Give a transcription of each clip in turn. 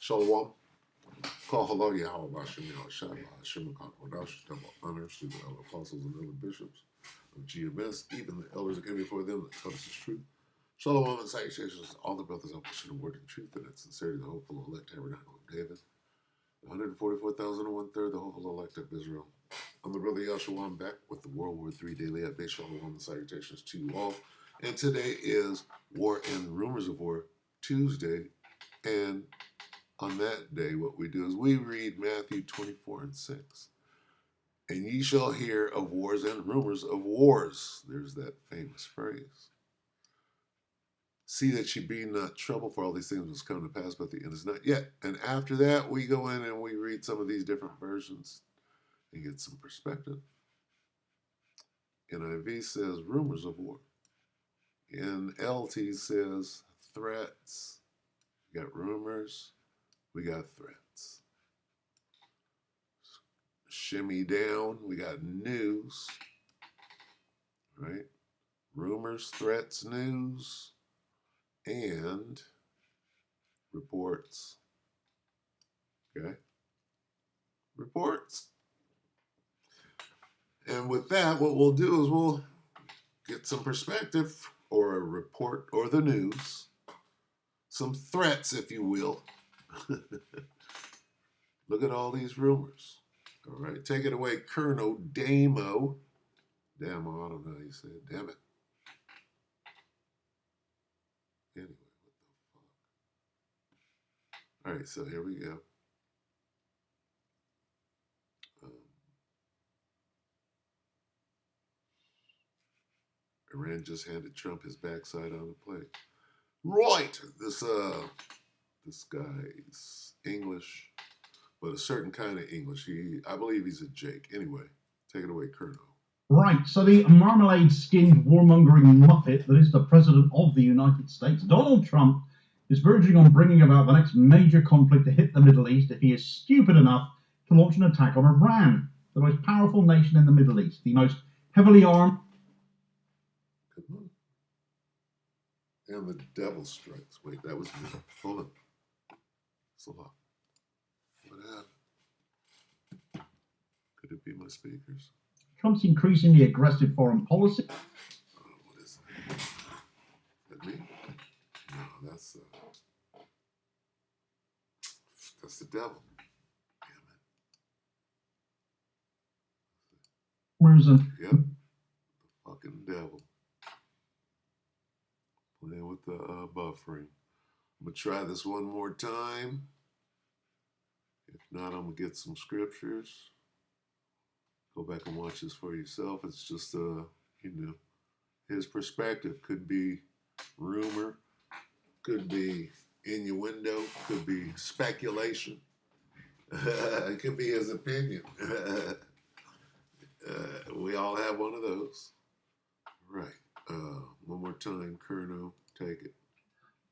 Shalom. Call hello Yahweh Hashem Yahshua Hashem Kakodash, double honors to the elder apostles and elder bishops of GMS, even the elders that came before them that taught us the truth. Shalom and salutations to all the brothers out pushing the word of truth and its sincerity, the hopeful elect tabernacle of David, the 144,001 the hopeful elect of Israel. I'm the brother Yahshua. I'm back with the WW3 Daily update. Shalom and salutations to you all. And today is War and Rumors of War Tuesday, and on that day, what we do is we read Matthew 24 and 6. And ye shall hear of wars and rumors of wars. There's that famous phrase. See that ye be not troubled, for all these things must come to pass, but the end is not yet. And after that, we go in and we read some of these different versions and get some perspective. NIV says rumors of war. NLT says threats. We got rumors. We got threats. Shimmy down, we got news, right? Rumors, threats, news, and reports. Okay? Reports. And with that, what we'll do is we'll get some perspective or a report or the news, some threats, if you will. Look at all these rumors. All right, take it away, Colonel Damo. Damo, I don't know how you say it. Damn it. Anyway, what the fuck? All right, so here we go. Iran just handed Trump his backside on a plate. Right, this guy's English, but a certain kind of English. I believe he's a Jake. Anyway, take it away, Colonel. Right, so the marmalade-skinned warmongering muppet that is the President of the United States, Donald Trump, is verging on bringing about the next major conflict to hit the Middle East if he is stupid enough to launch an attack on Iran, the most powerful nation in the Middle East, the most heavily armed. And the devil strikes. Wait, that was me. Hold on. It's a lot. What happened? Could it be my speakers? Trump's increasingly aggressive foreign policy. Oh, what is that? Is that me? No, that's the devil. Damn it. Yep. The fucking devil. Playing with the buffering. I'm going to try this one more time. If not, I'm going to get some scriptures. Go back and watch this for yourself. It's just, his perspective. Could be rumor, could be innuendo, could be speculation. It could be his opinion. We all have one of those. Right. One more time, Colonel, take it.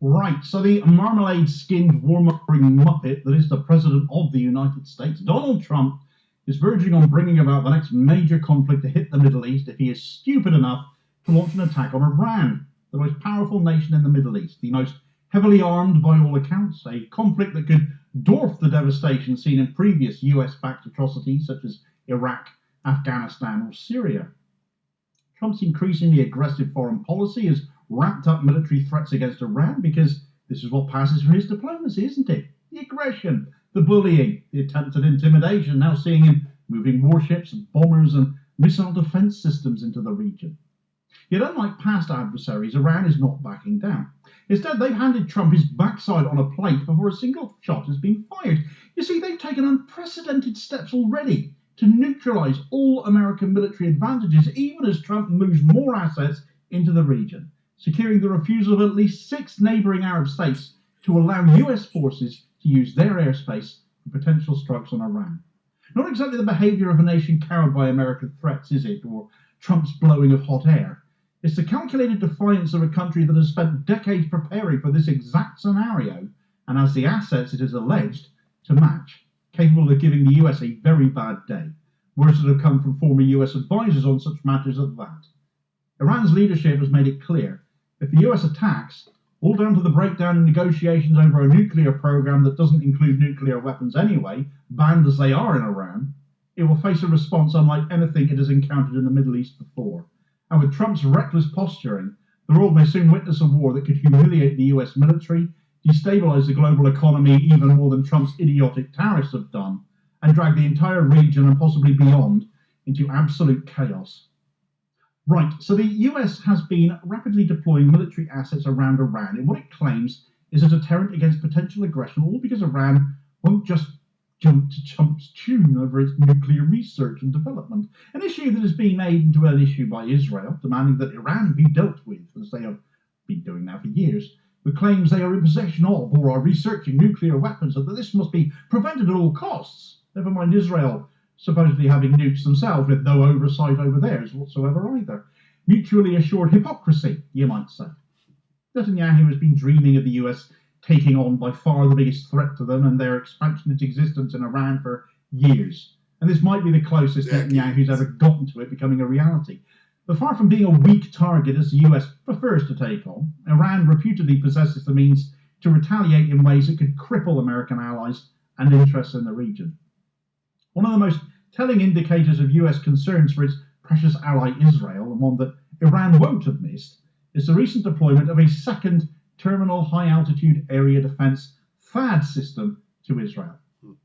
Right, so the marmalade-skinned warmongering muppet that is the President of the United States, Donald Trump, is verging on bringing about the next major conflict to hit the Middle East if he is stupid enough to launch an attack on Iran, the most powerful nation in the Middle East, the most heavily armed by all accounts, a conflict that could dwarf the devastation seen in previous US-backed atrocities such as Iraq, Afghanistan, or Syria. Trump's increasingly aggressive foreign policy has ramped up military threats against Iran because this is what passes for his diplomacy, isn't it? The aggression, the bullying, the attempts at intimidation, now seeing him moving warships, bombers and missile defense systems into the region. Yet unlike past adversaries, Iran is not backing down. Instead, they've handed Trump his backside on a plate before a single shot has been fired. You see, they've taken unprecedented steps already to neutralize all American military advantages, even as Trump moves more assets into the region, securing the refusal of at least 6 neighboring Arab states to allow US forces to use their airspace for potential strikes on Iran. Not exactly the behavior of a nation cowed by American threats, is it, or Trump's blowing of hot air? It's the calculated defiance of a country that has spent decades preparing for this exact scenario, and has the assets, it is alleged, to match, capable of giving the US a very bad day. Words that have come from former US advisors on such matters at that. Iran's leadership has made it clear, if the US attacks, all down to the breakdown in negotiations over a nuclear program that doesn't include nuclear weapons anyway, banned as they are in Iran, it will face a response unlike anything it has encountered in the Middle East before. And with Trump's reckless posturing, the world may soon witness a war that could humiliate the US military, destabilize the global economy even more than Trump's idiotic tariffs have done, and drag the entire region and possibly beyond into absolute chaos. Right, so the US has been rapidly deploying military assets around Iran in what it claims is a deterrent against potential aggression, all because Iran won't just jump to Trump's tune over its nuclear research and development, an issue that is being made into an issue by Israel, demanding that Iran be dealt with, as they have been doing now for years, with claims they are in possession of or are researching nuclear weapons, and that this must be prevented at all costs, never mind Israel supposedly having nukes themselves with no oversight over theirs whatsoever either. Mutually assured hypocrisy, you might say. Netanyahu has been dreaming of the US taking on by far the biggest threat to them and their expansionist existence in Iran for years. And this might be the closest Netanyahu's ever gotten to it becoming a reality. But far from being a weak target as the US prefers to take on, Iran reputedly possesses the means to retaliate in ways that could cripple American allies and interests in the region. One of the most telling indicators of US concerns for its precious ally Israel, and one that Iran won't have missed, is the recent deployment of a second terminal high-altitude area defense THAAD system to Israel.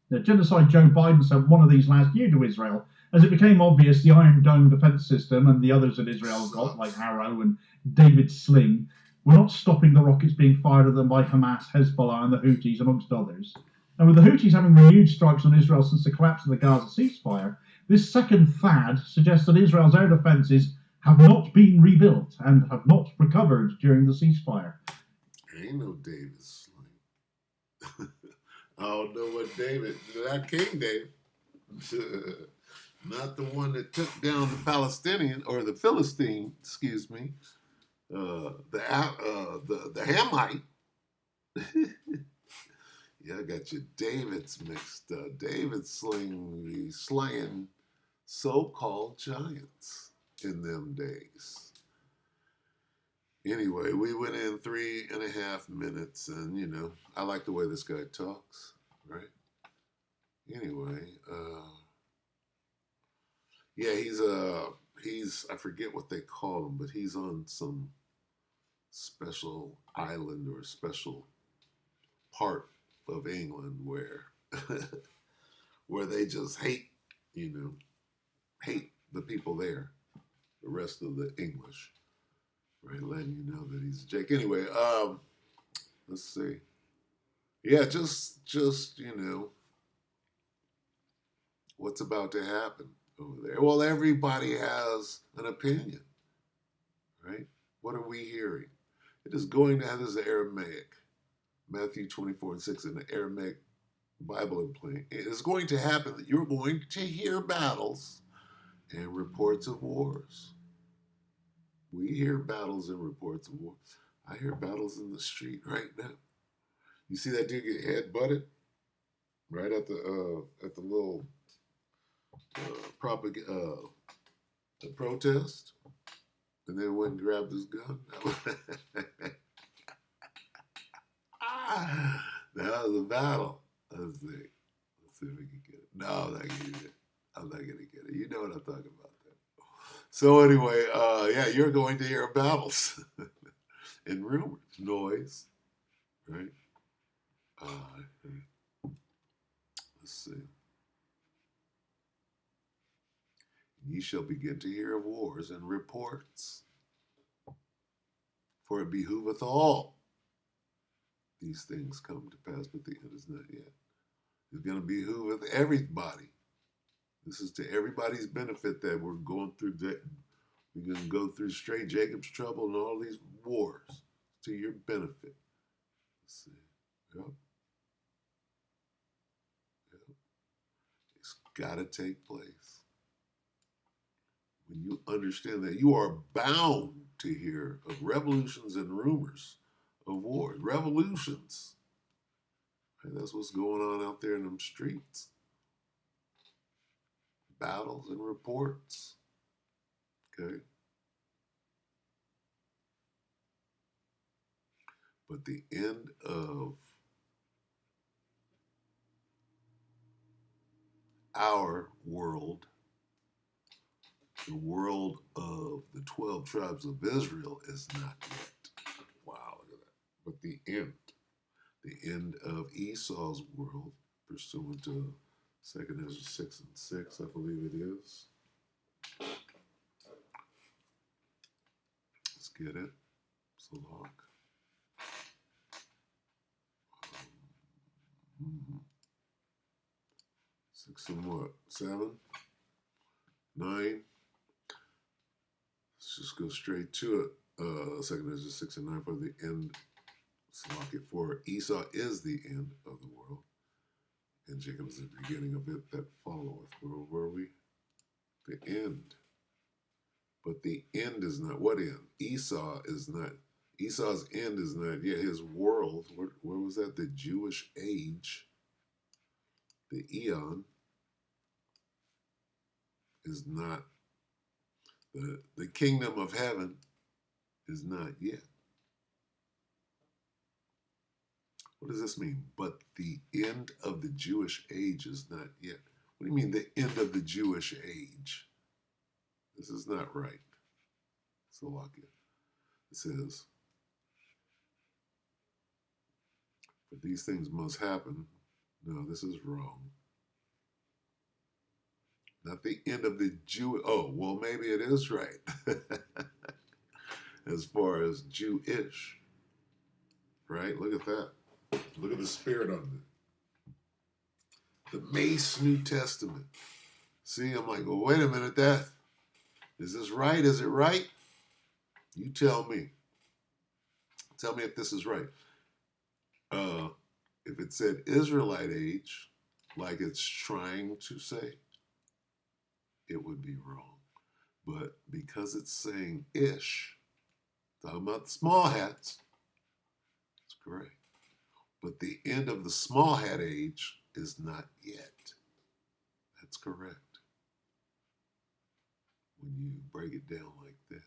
Now, genocide Joe Biden sent one of these last year to Israel, as it became obvious the Iron Dome defense system and the others that Israel got, like Arrow and David Sling, were not stopping the rockets being fired at them by Hamas, Hezbollah, and the Houthis, amongst others. And with the Houthis having renewed strikes on Israel since the collapse of the Gaza ceasefire, this second THAAD suggests that Israel's air defences have not been rebuilt and have not recovered during the ceasefire. Ain't no David Sling. I don't know what David, not King David, not the one that took down the Palestinian or the Philistine, excuse me, the Hamite. Yeah, I got your Davids mixed up. David slaying so-called giants in them days. Anyway, we went in 3.5 minutes, and I like the way this guy talks, right? Anyway, yeah, he's I forget what they call him, but he's on some special island or special part of England where where they just hate the people there, the rest of the English, right? Letting you know that he's a Jake. Anyway, let's see. Yeah, just what's about to happen over there. Well, everybody has an opinion, right? What are we hearing? It is going to have this Aramaic, Matthew 24:6 in the Aramaic Bible implant. It is going to happen that you're going to hear battles and reports of wars. We hear battles and reports of wars. I hear battles in the street right now. You see that dude get head butted right at the little the protest, and then went and grabbed his gun. That was a battle. Let's see if we can get it. No, I'm not gonna get it. I'm not gonna get it. You know what I'm talking about. So anyway, yeah, you're going to hear battles and rumors, noise, right? Let's see. Ye shall begin to hear of wars and reports, for it behooveth all these things come to pass, but the end is not yet. It's going to behoove everybody. This is to everybody's benefit that we're going through. We're going to go through straight Jacob's trouble and all these wars to your benefit. Let's see. Yep. It's got to take place. When you understand that you are bound to hear of revolutions and rumors of wars. Revolutions. And that's what's going on out there in them streets. Battles and reports. Okay. But the end of our world, the world of the 12 tribes of Israel, is not yet. Wow, look at that. But the end of Esau's world, pursuant to 2nd Ezra 6 and 6, I believe it is. Let's get it. Salak. 6 and what? 7? 9? Let's just go straight to it. 2nd Ezra 6 and 9 for the end. Salak, for Esau is the end of the world, and Jacob is the beginning of it that followeth. Where were we? The end. But the end is not. What end? Esau is not. Esau's end is not yet. His world, where was that? The Jewish age, the eon, is not. The kingdom of heaven is not yet. What does this mean? But the end of the Jewish age is not yet. What do you mean the end of the Jewish age? This is not right. Slovakia. It says, but these things must happen. No, this is wrong. Not the end of the Jew. Oh, well, maybe it is right. As far as Jewish, right? Look at that. Look at the spirit on it. The Mace New Testament. See, I'm like, well, wait a minute. Is this right? Is it right? You tell me. Tell me if this is right. If it said Israelite age, like it's trying to say, it would be wrong. But because it's saying ish, talking about the small hats, it's correct. But the end of the small hat age is not yet. That's correct. When you break it down like that.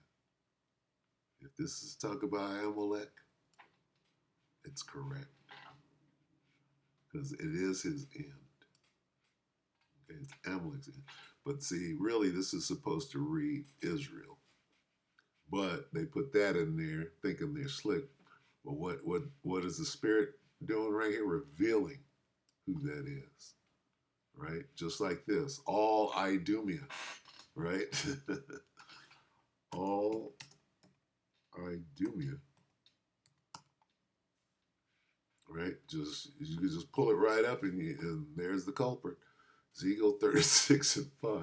If this is talk about Amalek, it's correct. Because it is his end. Okay, it's Amalek's end. But see, really, this is supposed to read Israel. But they put that in there thinking they're slick. But what is the Spirit doing right here? Revealing who that is. Right? Just like this. All Idumea. Right? All Idumea. Right? You can just pull it right up and there's the culprit. Ezekiel 36 and 5.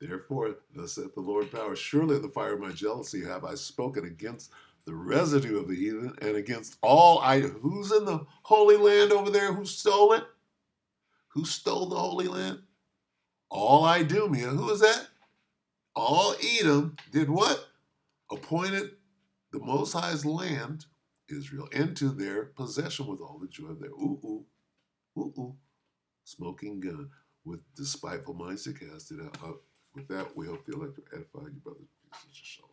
Therefore, thus saith the Lord power, surely in the fire of my jealousy have I spoken against the residue of the heathen and against all who's in the Holy Land over there? Who stole it? Who stole the Holy Land? All Idumea. Who is that? All Edom did what? Appointed the Most High's land, Israel, into their possession with all the joy of their smoking gun, with despiteful minds to cast it out. With that, we hope the elect edify you, brothers and sisters.